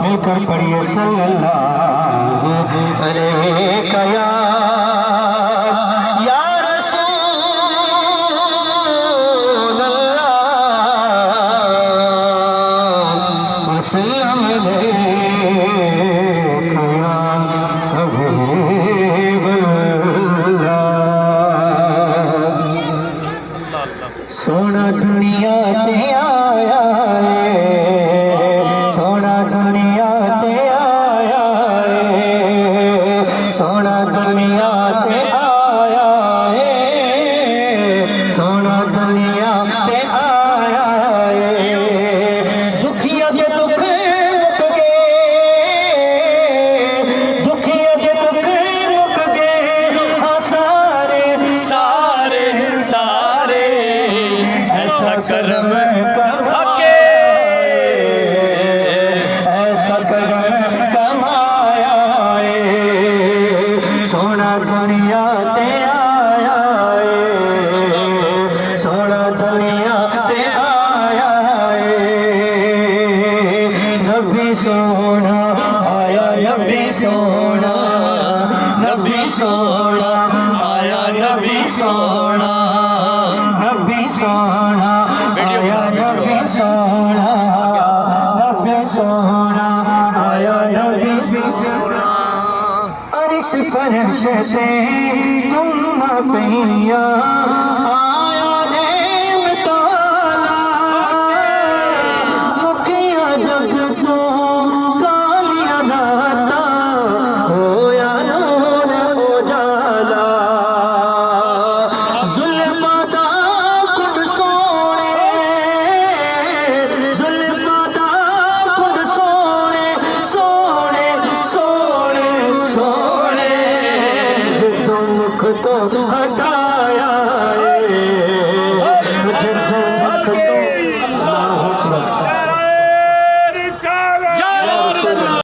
मिलकर पढ़िए सल्लल्लाहु अलैहि या रसूलल्लाह वसल्लम अलैका या हबीबल्लाह। सोना दुनिया ते आया है, सोना दुनिया ते आया है, सोना दुनिया ते आया है, सोना दुनिया ते आया है। दुखिया के दुख मुक गए, दुखिया के दुख मुक गए, सारे सारे सारे ऐसा करम हके, ऐसा करम कमाया है। सोना दुनिया ते आया है, सोना दुनिया ते आया है। नबी सोना आया, नबी सोना, नबी सोना आया, नबी सोना, नबी सोना आया, नबी सोना, नबी सोना आया, नबी सोना। अरिश फर्श से तुम पैया आया नेम ताला, मुकिया जग तो कालिया नाता, होया नूर उजाला। जुल्फा दा कुंड सोने, जुल्फा दा कुंड सोने, सोने सोने सोने, जिद्दों मुख तो हटा